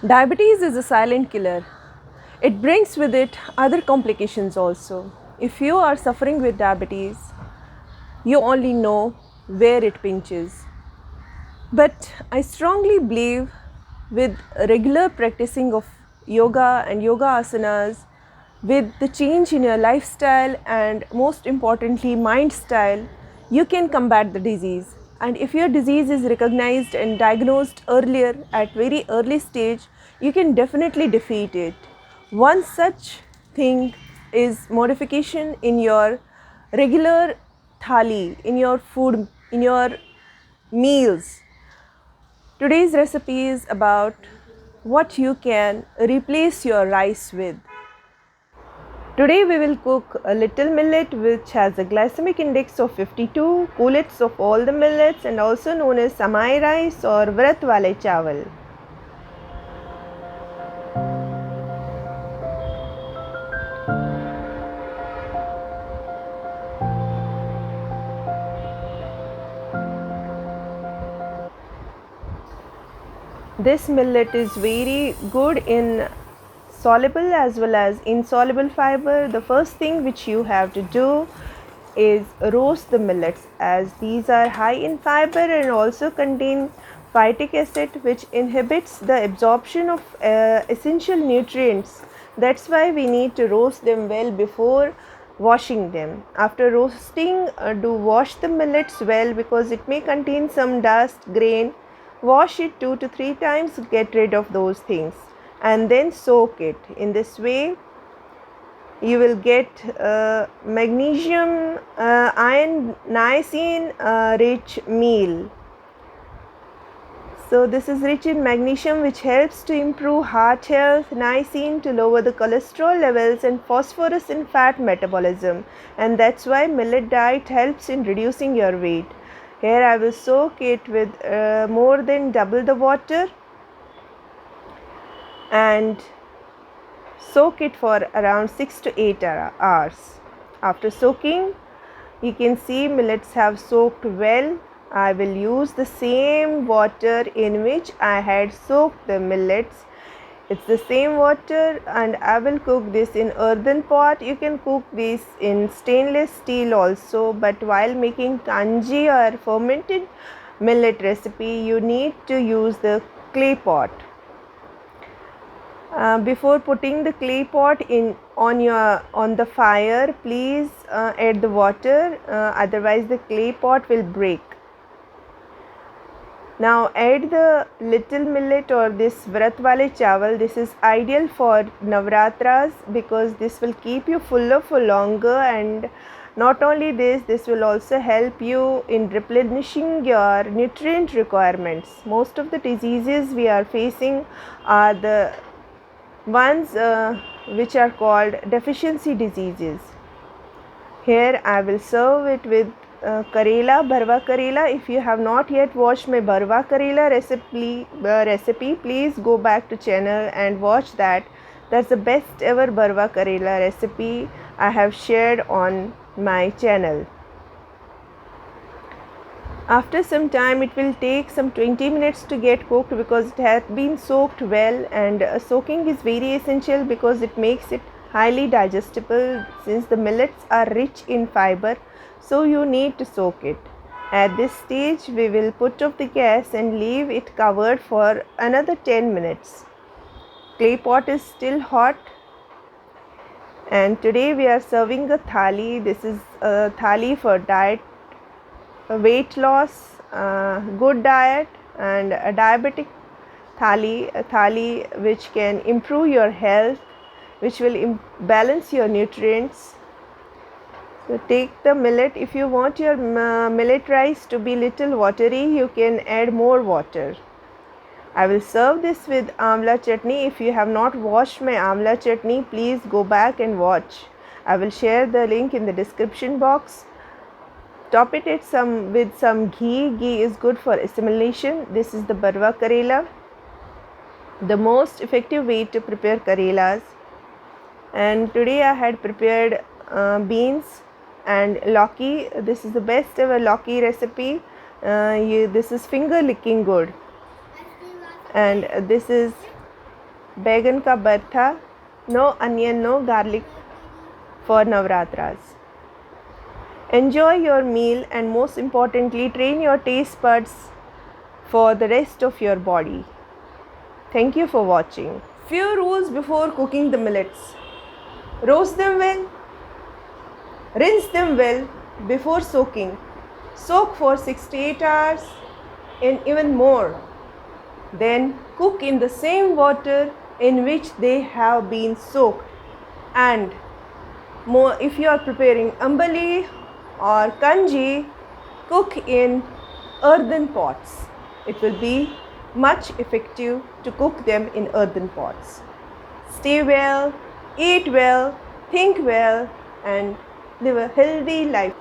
Diabetes is a silent killer. It brings with it other complications also. If you are suffering with diabetes, you only know where it pinches. But I strongly believe with regular practicing of yoga and yoga asanas, with the change in your lifestyle and most importantly mind style, you can combat the disease. And if your disease is recognized and diagnosed earlier at very early stage, you can definitely defeat it. One such thing is modification in your regular thali, in your food, in your meals. Today's recipe is about what you can replace your rice with. Today we will cook a little millet which has a glycemic index of 52, coolest of all the millets and also known as samai rice or Vrat Wale Chawal. This millet is very good in soluble as well as insoluble fiber. The first thing which you have to do is roast the millets, as these are high in fiber and also contain phytic acid which inhibits the absorption of essential nutrients. That's why we need to roast them well before washing them. After roasting, do wash the millets well because it may contain some dust, grain. Wash it 2 to 3 times, get rid of those things and then soak it. In this way you will get magnesium, iron, niacin rich meal. So this is rich in magnesium which helps to improve heart health, niacin to lower the cholesterol levels and phosphorus in fat metabolism, and that's why millet diet helps in reducing your weight. Here I will soak it with more than double the water and soak it for around 6 to 8 hours. After soaking, you can see millets have soaked well. I will use the same water in which I had soaked the millets. It's the same water and I will cook this in earthen pot. You can cook this in stainless steel also, but while making kanji or fermented millet recipe, you need to use the clay pot. Before putting the clay pot on the fire, please add the water, otherwise the clay pot will break. Now add the little millet or this Vrat Wale Chawal. This is ideal for Navratras because this will keep you fuller for longer, and not only this will also help you in replenishing your nutrient requirements. Most of the diseases we are facing are the ones which are called deficiency diseases. Here I will serve it with karela, bharwa karela. If you have not yet watched my bharwa karela recipe, please go back to channel and watch that. That's the best ever bharwa karela recipe I have shared on my channel. After some time, it will take some 20 minutes to get cooked because it has been soaked well, and soaking is very essential because it makes it highly digestible since the millets are rich in fiber, so you need to soak it. At this stage, we will put off the gas and leave it covered for another 10 minutes. Clay pot is still hot, and today we are serving a thali. This is a thali for diet, weight loss, good diet, and a diabetic thali, a thali which can improve your health, which will balance your nutrients. So take the millet. If you want your millet rice to be little watery, you can add more water. I will serve this with amla chutney. If you have not watched my amla chutney, please go back and watch. I will share the link in the description box. Top it with some ghee. Ghee is good for assimilation. This is the bharwa karela, the most effective way to prepare karelas. And today I had prepared beans and lauki. This is the best ever lauki recipe. This is finger licking good. And this is Baigan ka bartha, no onion, no garlic for Navratras. Enjoy your meal and most importantly, train your taste buds for the rest of your body. Thank you for watching. Few rules before cooking the millets. Roast them well. Rinse them well before soaking. Soak for 6 to 8 hours and even more. Then cook in the same water in which they have been soaked. And more, if you are preparing ambali or kanji, cook in earthen pots. It will be much effective to cook them in earthen pots. Stay well, eat well, think well, and live a healthy life.